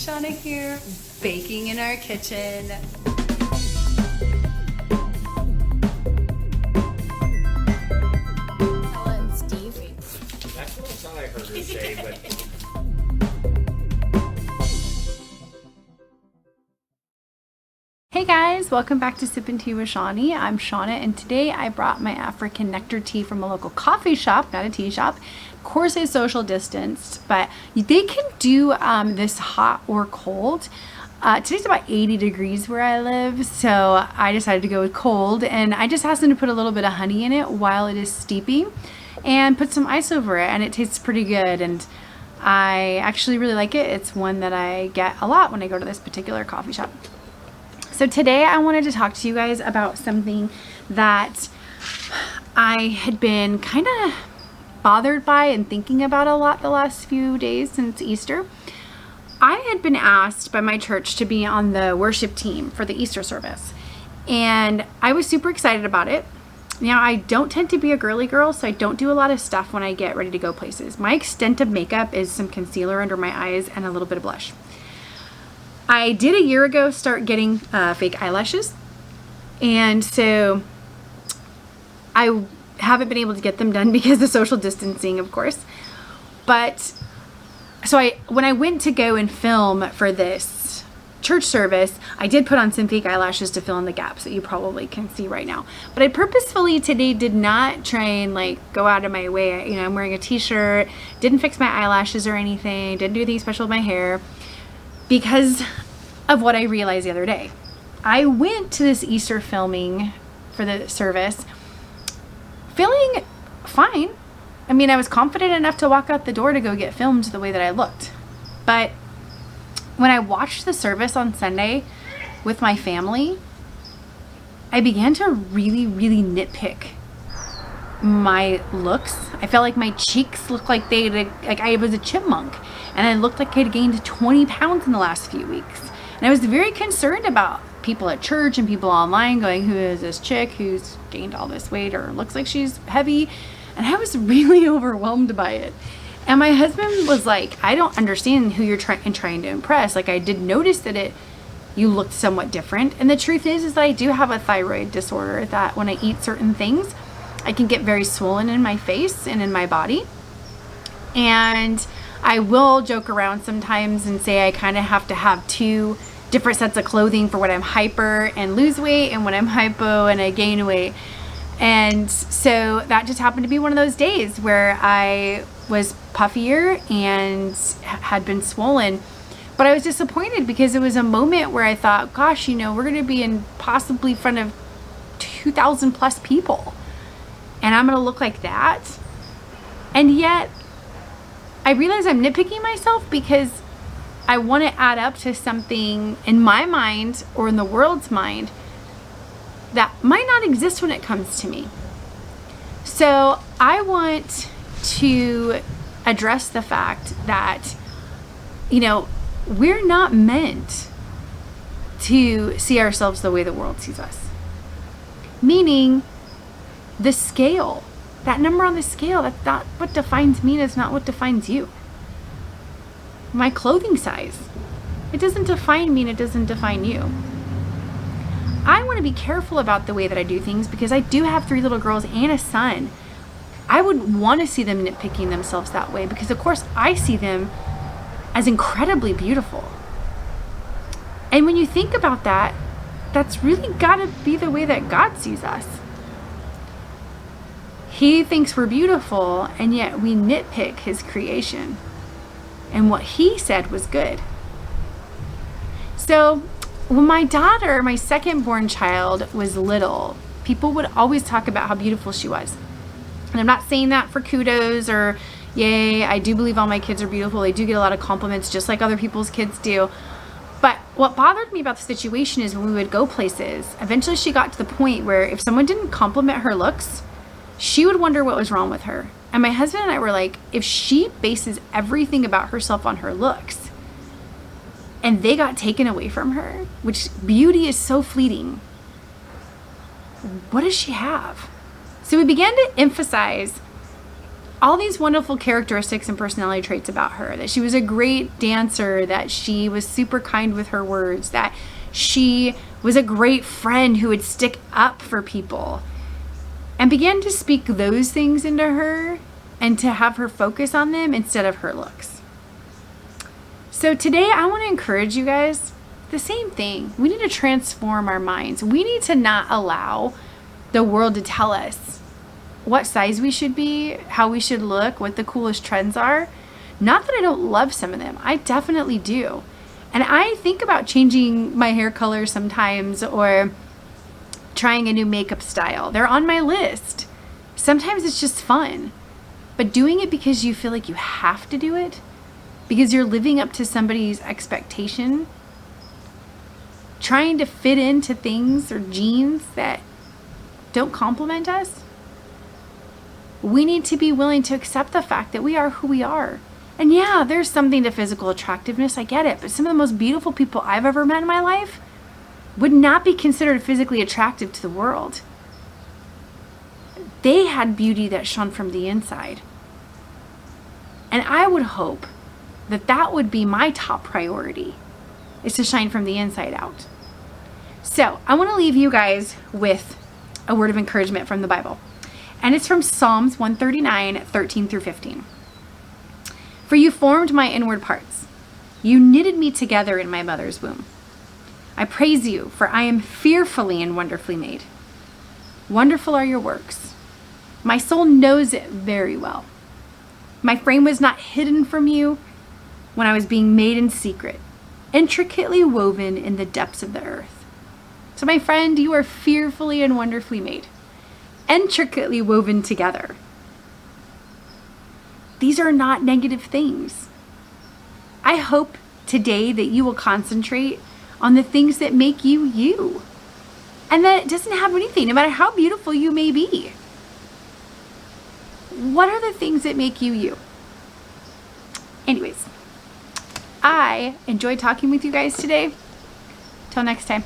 Shauna here, baking in our kitchen. Ella and Steve. That's what I thought I heard her say, but Hey guys, welcome back to Sippin' Tea with Shawnee. I'm Shauna, and today I brought my African nectar tea from a local coffee shop, not a tea shop. Of course, it's social distanced, but they can do this hot or cold. Today's about 80 degrees where I live, so I decided to go with cold, and I just asked them to put a little bit of honey in it while it is steeping and put some ice over it, and it tastes pretty good, and I actually really like it. It's one that I get a lot when I go to this particular coffee shop. So today I wanted to talk to you guys about something that I had been kind of bothered by and thinking about a lot the last few days since Easter. I had been asked by my church to be on the worship team for the Easter service, and I was super excited about it. Now, I don't tend to be a girly girl, so I don't do a lot of stuff when I get ready to go places. My extent of makeup is some concealer under my eyes and a little bit of blush. I did a year ago start getting fake eyelashes, and so I haven't been able to get them done because of social distancing, of course. But so when I went to go and film for this church service, I did put on some fake eyelashes to fill in the gaps that you probably can see right now. But I purposefully today did not try and go out of my way. You know, I'm wearing a t-shirt, didn't fix my eyelashes or anything, didn't do anything special with my hair, because of what I realized the other day. I went to this Easter filming for the service feeling fine. I mean, I was confident enough to walk out the door to go get filmed the way that I looked. But when I watched the service on Sunday with my family, I began to really nitpick my looks. I felt like my cheeks looked like I was a chipmunk, and I looked like I'd gained 20 pounds in the last few weeks. And I was very concerned about people at church and people online going, who is this chick who's gained all this weight or looks like she's heavy? And I was really overwhelmed by it. And my husband was like, I don't understand who you're trying to impress. I did notice that you looked somewhat different. And the truth is that I do have a thyroid disorder, that when I eat certain things, I can get very swollen in my face and in my body. And I will joke around sometimes and say I kind of have to have two different sets of clothing for when I'm hyper and lose weight, and when I'm hypo and I gain weight. And so that just happened to be one of those days where I was puffier and had been swollen. But I was disappointed because it was a moment where I thought, gosh, we're going to be in possibly front of 2,000 plus people, and I'm going to look like that. And yet I realize I'm nitpicking myself because I want to add up to something in my mind or in the world's mind that might not exist when it comes to me. So I want to address the fact that, we're not meant to see ourselves the way the world sees us. Meaning, the scale, that number on the scale, that's not what defines me, that's not what defines you. My clothing size, it doesn't define me and it doesn't define you. I want to be careful about the way that I do things because I do have 3 little girls and a son. I would want to see them nitpicking themselves that way because, of course, I see them as incredibly beautiful. And when you think about that, that's really got to be the way that God sees us. He thinks we're beautiful, and yet we nitpick his creation and what he said was good. So when my daughter, my second born child, was little, people would always talk about how beautiful she was. And I'm not saying that for kudos or yay. I do believe all my kids are beautiful. They do get a lot of compliments just like other people's kids do. But what bothered me about the situation is when we would go places, eventually she got to the point where if someone didn't compliment her looks, she would wonder what was wrong with her. And my husband and I were like, if she bases everything about herself on her looks and they got taken away from her, which beauty is so fleeting, what does she have? So we began to emphasize all these wonderful characteristics and personality traits about her, that she was a great dancer, that she was super kind with her words, that she was a great friend who would stick up for people, and began to speak those things into her and to have her focus on them instead of her looks. So today I want to encourage you guys, the same thing. We need to transform our minds. We need to not allow the world to tell us what size we should be, how we should look, what the coolest trends are. Not that I don't love some of them. I definitely do. And I think about changing my hair color sometimes, or trying a new makeup style. They're on my list. Sometimes it's just fun. But doing it because you feel like you have to do it, because you're living up to somebody's expectation, trying to fit into things or genes that don't compliment us, we need to be willing to accept the fact that we are who we are. And yeah, there's something to physical attractiveness, I get it, but some of the most beautiful people I've ever met in my life would not be considered physically attractive to the world. They had beauty that shone from the inside. And I would hope that that would be my top priority, is to shine from the inside out. So I want to leave you guys with a word of encouragement from the Bible. And it's from Psalms 139, 13 through 15. For you formed my inward parts. You knitted me together in my mother's womb. I praise you, for I am fearfully and wonderfully made. Wonderful are your works. My soul knows it very well. My frame was not hidden from you when I was being made in secret, intricately woven in the depths of the earth. So my friend, you are fearfully and wonderfully made, intricately woven together. These are not negative things. I hope today that you will concentrate on the things that make you you, and that it doesn't have anything, no matter how beautiful you may be. What are the things that make you you? Anyways, I enjoyed talking with you guys today. Till next time.